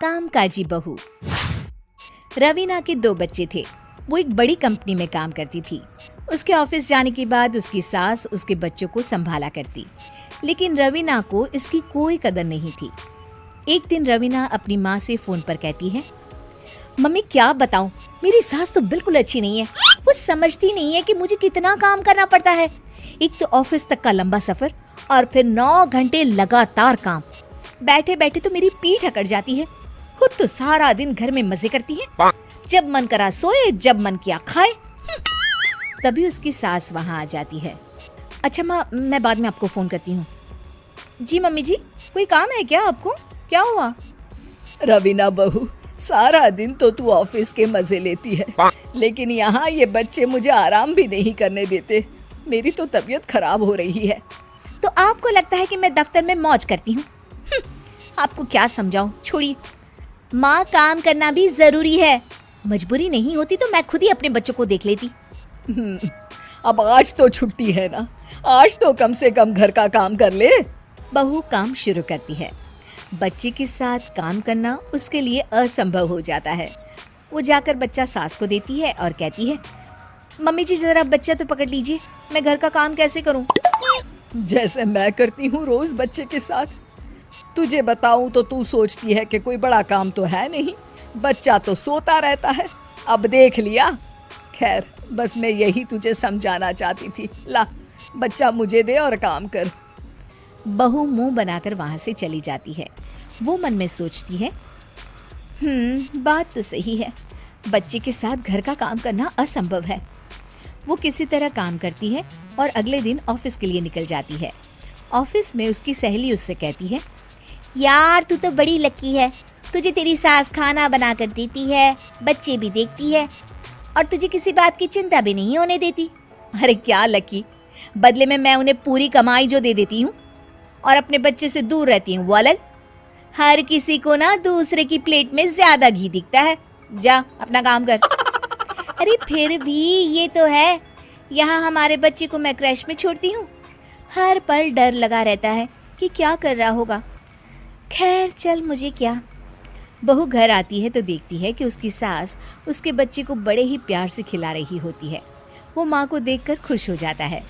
कामकाजी बहू। रवीना के 2 बच्चे थे। वो एक बड़ी कंपनी में काम करती थी। उसके ऑफिस जाने के बाद उसकी सास उसके बच्चों को संभाला करती, लेकिन रवीना को इसकी कोई कदर नहीं थी। एक दिन रवीना अपनी माँ से फोन पर कहती है, मम्मी क्या बताऊं, मेरी सास तो बिल्कुल अच्छी नहीं है। वो समझती नहीं है कि मुझे कितना काम करना पड़ता है। एक तो ऑफिस तक का लंबा सफर और फिर 9 घंटे लगातार काम। बैठे बैठे तो मेरी पीठ अकड़ जाती है। खुद तो सारा दिन घर में मजे करती है, जब मन करा सोए, जब मन किया खाए। तभी उसकी सास वहाँ आ जाती है। अच्छा माँ, मैं बाद में आपको फोन करती हूँ। जी मम्मी जी, कोई काम है क्या आपको? क्या हुआ? रवीना बहू, सारा दिन तो तू ऑफिस के मजे लेती है, लेकिन यहाँ ये बच्चे मुझे आराम भी नहीं करने देते। मेरी तो तबीयत खराब हो रही है। तो आपको लगता है कि मैं दफ्तर में मौज करती हूँ? आपको क्या समझाऊं, छोड़िए। माँ, काम करना भी जरूरी है। मजबूरी नहीं होती तो मैं खुद ही अपने बच्चों को देख लेती। अब आज तो छुट्टी है ना, आज तो कम से कम घर का काम कर ले। बहू काम शुरू करती है। बच्चे के साथ काम करना उसके लिए असंभव हो जाता है। वो जाकर बच्चा सास को देती है और कहती है, मम्मी जी जरा बच्चा तो पकड़ लीजिए, मैं घर का काम कैसे करूं? जैसे मैं करती हूँ रोज बच्चे के साथ। तुझे बताऊं तो तू सोचती है कि कोई बड़ा काम तो है नहीं, बच्चा तो सोता रहता है। अब देख लिया। खैर, बस मैं यही तुझे समझाना चाहती थी। ला, बच्चा मुझे दे और काम कर। बहू मुंह बनाकर वहां से चली जाती है। वो मन में सोचती है, बात तो सही है, बच्चे के साथ घर का काम करना असंभव है। वो किसी तरह काम करती है और अगले दिन ऑफिस के लिए निकल जाती है। ऑफिस में उसकी सहेली उससे कहती है, यार तू तो बड़ी लकी है, तुझे तेरी सास खाना बना कर देती है, बच्चे भी देखती है और तुझे किसी बात की चिंता भी नहीं होने देती। अरे क्या लकी, बदले में मैं उन्हें पूरी कमाई जो दे देती हूँ और अपने बच्चे से दूर रहती हूँ वो अलग। हर किसी को ना दूसरे की प्लेट में ज्यादा घी दिखता है। जा अपना काम कर। अरे फिर भी ये तो है, यहाँ हमारे बच्चे को मैं क्रैश में छोड़ती हूँ, हर पल डर लगा रहता है कि क्या कर रहा होगा। खैर चल, मुझे क्या। बहू घर आती है तो देखती है कि उसकी सास उसके बच्चे को बड़े ही प्यार से खिला रही होती है। वो माँ को देखकर खुश हो जाता है।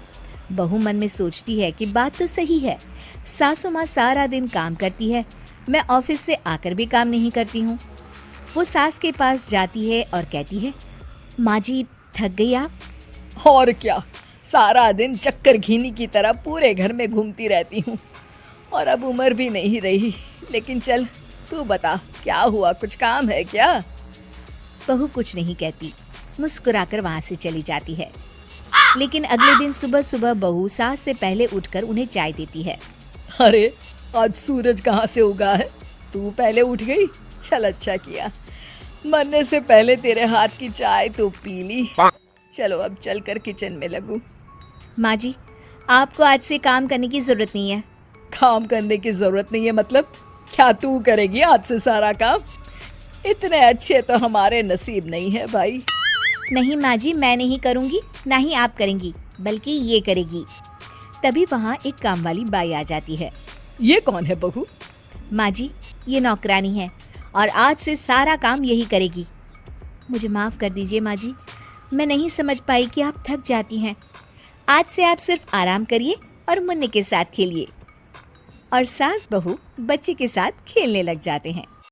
बहू मन में सोचती है कि बात तो सही है, सासू माँ सारा दिन काम करती है, मैं ऑफिस से आकर भी काम नहीं करती हूँ। वो सास के पास जाती है और कहती है, माँ जी थक गई आप? और क्या, सारा दिन चक्कर घीनी की तरह पूरे घर में घूमती रहती हूँ और अब उम्र भी नहीं रही। लेकिन चल तू बता, क्या हुआ, कुछ काम है क्या? बहू कुछ नहीं कहती, मुस्कुराकर वहां से चली जाती है। लेकिन अगले दिन सुबह सुबह बहू सास से पहले उठकर उन्हें चाय देती है। अरे आज सूरज कहाँ से उगा है, तू पहले उठ गई। चल अच्छा किया, मरने से पहले तेरे हाथ की चाय तो पी ली। चलो अब चलकर किचन में लगूं। माँ जी, आपको आज से काम करने की जरूरत नहीं है। काम करने की जरूरत नहीं है मतलब? क्या तू करेगी आज से सारा काम? इतने अच्छे तो हमारे नसीब नहीं है भाई। नहीं माँ जी, मैं नहीं करूँगी, ना ही आप करेंगी, बल्कि ये करेगी। तभी वहाँ एक काम वाली बाई आ जाती है। ये कौन है बहू? माँ जी, ये नौकरानी है और आज से सारा काम यही करेगी। मुझे माफ़ कर दीजिए माँ जी, मैं नहीं समझ पाई कि आप थक जाती हैं। आज से आप सिर्फ आराम करिए और मुन्ने के साथ खेलिए। और सास बहू बच्चे के साथ खेलने लग जाते हैं।